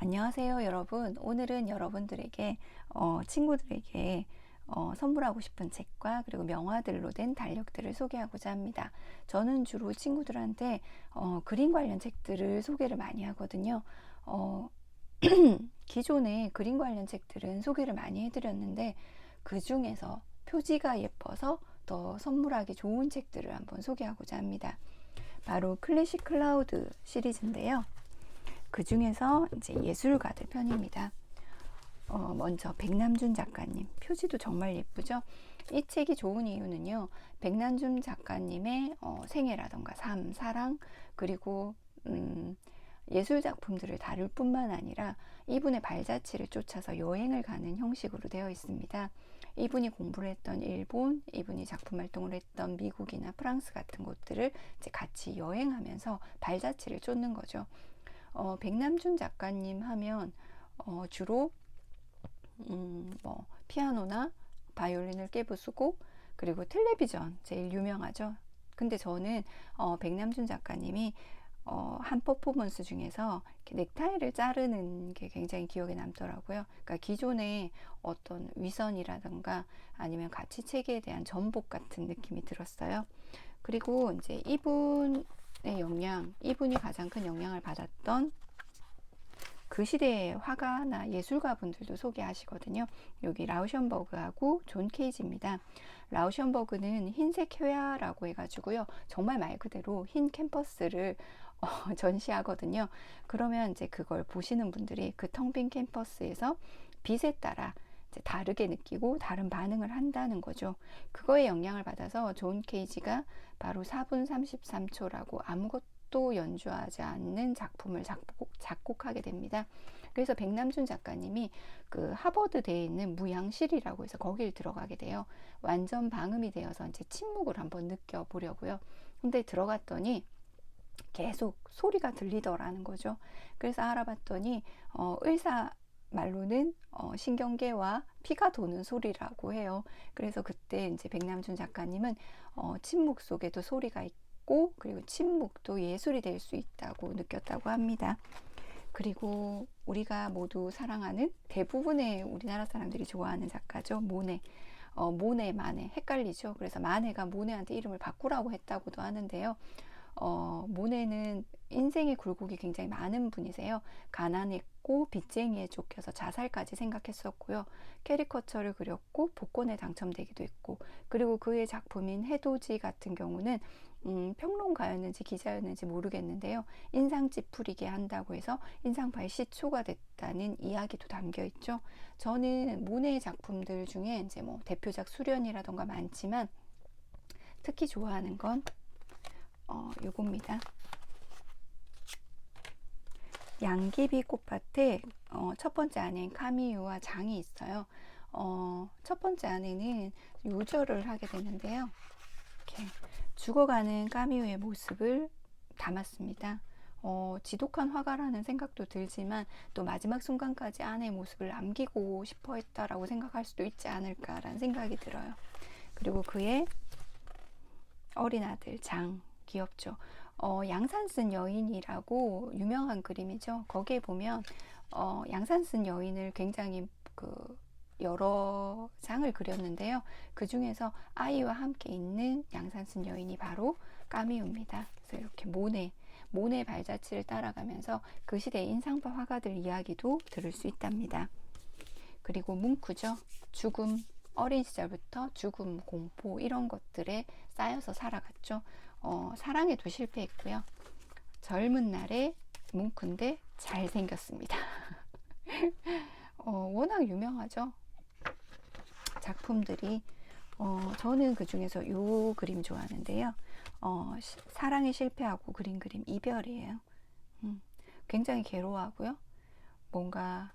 안녕하세요, 여러분. 오늘은 여러분들에게, 친구들에게 선물하고 싶은 책과 그리고 명화들로 된 달력들을 소개하고자 합니다. 저는 주로 친구들한테 그림 관련 책들을 소개를 많이 하거든요. 어, 기존에 그림 관련 책들은 소개를 많이 해드렸는데 그 중에서 표지가 예뻐서 더 선물하기 좋은 책들을 한번 소개하고자 합니다. 바로 클래식 클라우드 시리즈인데요. 그 중에서 이제 예술가들 편입니다. 먼저 백남준 작가님, 표지도 정말 예쁘죠? 이 책이 좋은 이유는요, 백남준 작가님의 생애라던가 삶, 사랑, 그리고 예술 작품들을 다룰 뿐만 아니라 이분의 발자취를 쫓아서 여행을 가는 형식으로 되어 있습니다. 이분이 공부를 했던 일본, 이분이 작품 활동을 했던 미국이나 프랑스 같은 곳들을 이제 같이 여행하면서 발자취를 쫓는 거죠. 백남준 작가님 하면 주로 피아노나 바이올린을 깨부수고 그리고 텔레비전 제일 유명하죠. 근데 저는 백남준 작가님이 한 퍼포먼스 중에서 이렇게 넥타이를 자르는 게 굉장히 기억에 남더라고요. 그러니까 기존의 어떤 위선이라든가 아니면 가치 체계에 대한 전복 같은 느낌이 들었어요. 그리고 이제 이분이 가장 큰 영향을 받았던 그 시대의 화가나 예술가 분들도 소개하시거든요. 여기 라우션버그하고 존 케이지입니다. 라우션버그는 흰색 회화라고 해가지고요. 정말 말 그대로 흰 캔버스를 전시하거든요. 그러면 이제 그걸 보시는 분들이 그 텅 빈 캔버스에서 빛에 따라 다르게 느끼고 다른 반응을 한다는 거죠. 그거에 영향을 받아서 존 케이지가 바로 4분 33초라고 아무것도 연주하지 않는 작품을 작곡하게 됩니다. 그래서 백남준 작가님이 그 하버드대에 있는 무향실이라고 해서 거길 들어가게 돼요. 완전 방음이 되어서 이제 침묵을 한번 느껴보려고요. 근데 들어갔더니 계속 소리가 들리더라는 거죠. 그래서 알아봤더니 의사 말로는 신경계와 피가 도는 소리라고 해요. 그래서 그때 이제 백남준 작가님은 침묵 속에도 소리가 있고 그리고 침묵도 예술이 될 수 있다고 느꼈다고 합니다. 그리고 우리가 모두 사랑하는 대부분의 우리나라 사람들이 좋아하는 작가죠. 모네. 마네 헷갈리죠. 그래서 마네가 모네한테 이름을 바꾸라고 했다고도 하는데요. 모네는 인생의 굴곡이 굉장히 많은 분이세요. 가난했고 빚쟁이에 쫓겨서 자살까지 생각했었고요. 캐리커처를 그렸고 복권에 당첨되기도 했고, 그리고 그의 작품인 해돋이 같은 경우는 평론가였는지 기자였는지 모르겠는데요. 인상 찌푸리게 한다고 해서 인상파의 시초가 됐다는 이야기도 담겨 있죠. 저는 모네의 작품들 중에 이제 뭐 대표작 수련이라던가 많지만 특히 좋아하는 건 요겁니다. 양귀비 꽃밭에 첫 번째 안에는 카미유와 장이 있어요. 첫 번째 안에는 요절을 하게 되는데요. 이렇게 죽어가는 카미유의 모습을 담았습니다. 지독한 화가라는 생각도 들지만 또 마지막 순간까지 아내의 모습을 남기고 싶어 했다라고 생각할 수도 있지 않을까라는 생각이 들어요. 그리고 그의 어린 아들 장, 귀엽죠. 양산 쓴 여인이라고 유명한 그림이죠. 거기에 보면 양산 쓴 여인을 굉장히 여러 장을 그렸는데요. 그 중에서 아이와 함께 있는 양산 쓴 여인이 바로 까미우입니다. 그래서 이렇게 모네 발자취를 따라가면서 그 시대의 인상파 화가들 이야기도 들을 수 있답니다. 그리고 뭉크죠. 죽음, 어린 시절부터 죽음, 공포 이런 것들에 쌓여서 살아갔죠. 사랑에도 실패했고요. 젊은 날에 뭉크인데 잘생겼습니다. 워낙 유명하죠. 작품들이. 저는 그 중에서 요 그림 좋아하는데요. 사랑에 실패하고 그린 그림 이별이에요. 굉장히 괴로워하고요. 뭔가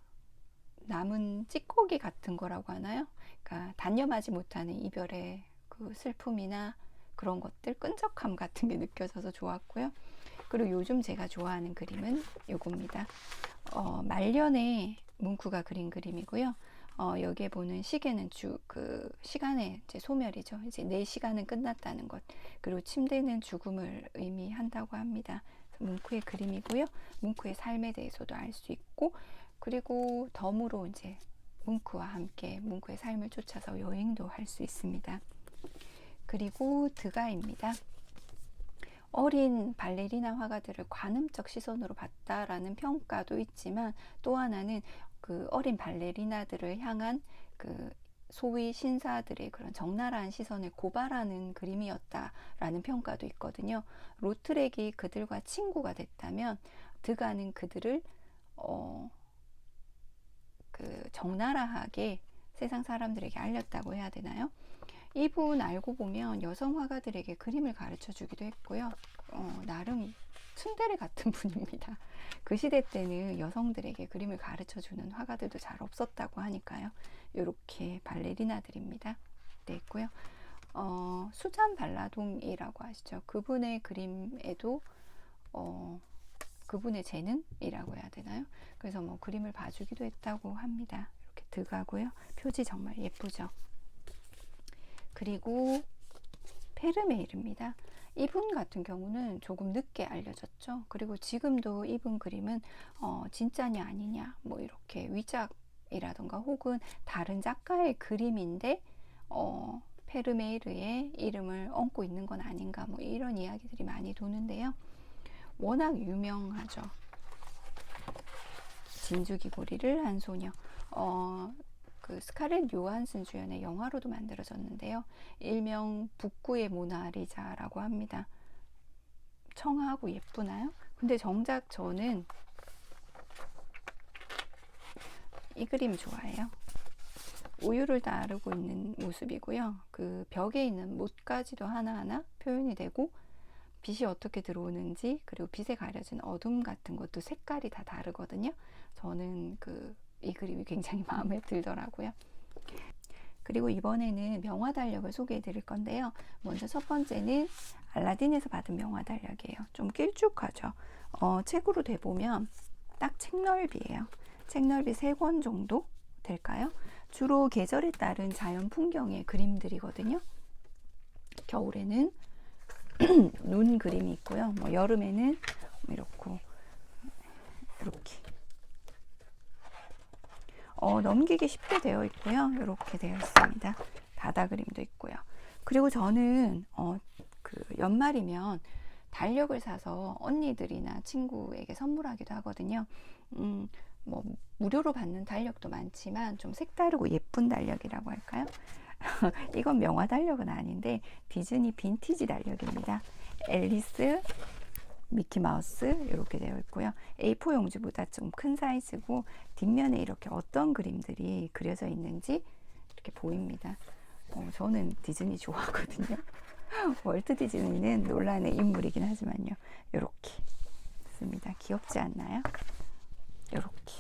남은 찌꺼기 같은 거라고 하나요? 그러니까 단념하지 못하는 이별의 그 슬픔이나 그런 것들, 끈적함 같은 게 느껴져서 좋았고요. 그리고 요즘 제가 좋아하는 그림은 요겁니다. 말년에 뭉크가 그린 그림이고요. 여기에 보는 시계는 시간의 이제 소멸이죠. 이제 내 시간은 끝났다는 것. 그리고 침대는 죽음을 의미한다고 합니다. 뭉크의 그림이고요. 뭉크의 삶에 대해서도 알 수 있고, 그리고 덤으로 이제 뭉크와 함께 뭉크의 삶을 쫓아서 여행도 할 수 있습니다. 그리고 드가입니다. 어린 발레리나 화가들을 관음적 시선으로 봤다라는 평가도 있지만, 또 하나는 그 어린 발레리나들을 향한 그 소위 신사들의 그런 적나라한 시선을 고발하는 그림이었다라는 평가도 있거든요. 로트렉이 그들과 친구가 됐다면 드가는 그들을 그 적나라하게 세상 사람들에게 알렸다고 해야 되나요? 이분 알고 보면 여성 화가들에게 그림을 가르쳐 주기도 했고요. 나름 츤데레 같은 분입니다. 그 시대 때는 여성들에게 그림을 가르쳐 주는 화가들도 잘 없었다고 하니까요. 이렇게 발레리나들입니다. 네, 있고요. 수잔 발라동이라고 아시죠? 그분의 그림에도 그분의 재능이라고 해야 되나요? 그래서 뭐 그림을 봐주기도 했다고 합니다. 이렇게 드가고요. 표지 정말 예쁘죠? 그리고 페르메일입니다. 이분 같은 경우는 조금 늦게 알려졌죠. 그리고 지금도 이분 그림은 진짜냐 아니냐 뭐 이렇게 위작이라던가 혹은 다른 작가의 그림인데 페르메이르의 이름을 얹고 있는 건 아닌가 뭐 이런 이야기들이 많이 도는데요. 워낙 유명하죠. 진주귀고리를 한 소녀. 그 스칼렛 요한슨 주연의 영화로도 만들어졌는데요. 일명 북구의 모나리자라고 합니다. 청아하고 예쁘나요? 근데 정작 저는 이 그림 좋아해요. 우유를 따르고 있는 모습이고요. 그 벽에 있는 못까지도 하나하나 표현이 되고, 빛이 어떻게 들어오는지, 그리고 빛에 가려진 어둠 같은 것도 색깔이 다 다르거든요. 저는 이 그림이 굉장히 마음에 들더라고요. 그리고 이번에는 명화 달력을 소개해 드릴 건데요. 먼저 첫 번째는 알라딘에서 받은 명화 달력이에요. 좀 길쭉하죠. 책으로 대보면 딱 책 넓이에요. 책 넓이 3권 정도 될까요? 주로 계절에 따른 자연 풍경의 그림들이거든요. 겨울에는 눈 그림이 있고요. 뭐 여름에는 이렇게 넘기기 쉽게 되어 있고요. 이렇게 되어 있습니다. 바다 그림도 있고요. 그리고 저는 그 연말이면 달력을 사서 언니들이나 친구에게 선물하기도 하거든요. 뭐 무료로 받는 달력도 많지만 좀 색다르고 예쁜 달력이라고 할까요? 이건 명화 달력은 아닌데 디즈니 빈티지 달력입니다. 앨리스, 미키마우스 이렇게 되어 있고요. A4 용지보다 좀 큰 사이즈고 뒷면에 이렇게 어떤 그림들이 그려져 있는지 이렇게 보입니다. 저는 디즈니 좋아하거든요. 월트 디즈니는 논란의 인물이긴 하지만요. 이렇게 있습니다. 귀엽지 않나요? 이렇게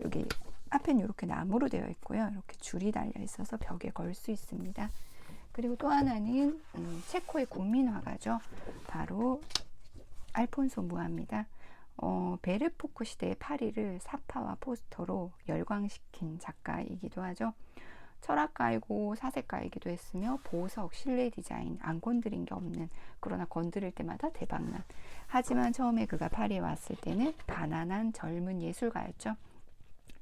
여기 앞에는 이렇게 나무로 되어 있고요. 이렇게 줄이 달려 있어서 벽에 걸 수 있습니다. 그리고 또 하나는 체코의 국민 화가죠. 바로 알폰소 무아입니다. 베르포크 시대의 파리를 사파와 포스터로 열광시킨 작가이기도 하죠. 철학가이고 사색가이기도 했으며 보석, 실내 디자인 안 건드린 게 없는, 그러나 건드릴 때마다 대박난. 하지만 처음에 그가 파리에 왔을 때는 가난한 젊은 예술가였죠.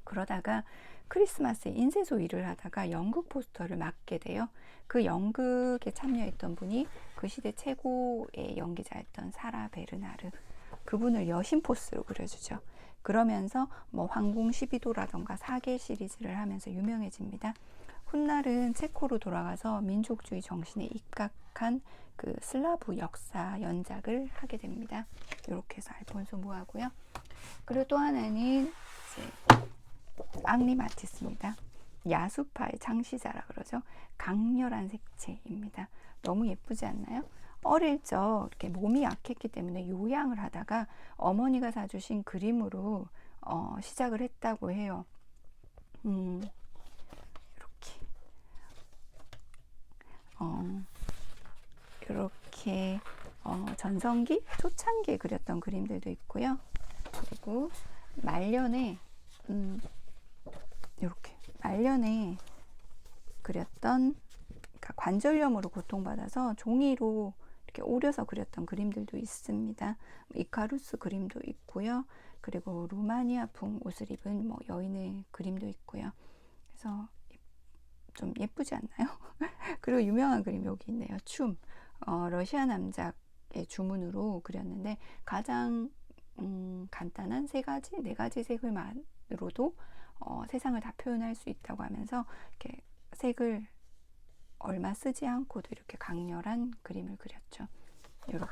그러다가 크리스마스에 인쇄소 일을 하다가 연극 포스터를 맡게 돼요. 그 연극에 참여했던 분이 그 시대 최고의 연기자였던 사라 베르나르, 그분을 여신 포스로 그려주죠. 그러면서 뭐 황궁 12도라던가 사계 시리즈를 하면서 유명해집니다. 훗날은 체코로 돌아가서 민족주의 정신에 입각한 그 슬라브 역사 연작을 하게 됩니다. 이렇게 해서 알폰소 무아고요. 그리고 또 하나는 이제 앙리 마티스입니다. 야수파의 창시자라 그러죠. 강렬한 색채입니다. 너무 예쁘지 않나요? 어릴 적 이렇게 몸이 약했기 때문에 요양을 하다가 어머니가 사주신 그림으로 시작을 했다고 해요. 이렇게 전성기, 초창기에 그렸던 그림들도 있고요. 그리고 말년에 이렇게 말년에 그렸던, 그러니까 관절염으로 고통받아서 종이로 이렇게 오려서 그렸던 그림들도 있습니다. 이카루스 그림도 있고요. 그리고 루마니아풍 옷을 입은 뭐 여인의 그림도 있고요. 그래서 좀 예쁘지 않나요? 그리고 유명한 그림 여기 있네요. 춤. 러시아 남작의 주문으로 그렸는데 가장 간단한 네 가지 색을만으로도 세상을 다 표현할 수 있다고 하면서 이렇게 색을 얼마 쓰지 않고도 이렇게 강렬한 그림을 그렸죠. 이렇게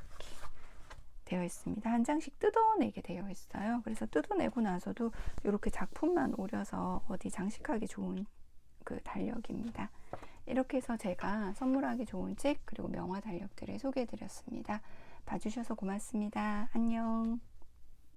되어 있습니다. 한 장씩 뜯어내게 되어 있어요. 그래서 뜯어내고 나서도 이렇게 작품만 오려서 어디 장식하기 좋은 그 달력입니다. 이렇게 해서 제가 선물하기 좋은 책 그리고 명화 달력들을 소개해 드렸습니다. 봐주셔서 고맙습니다. 안녕.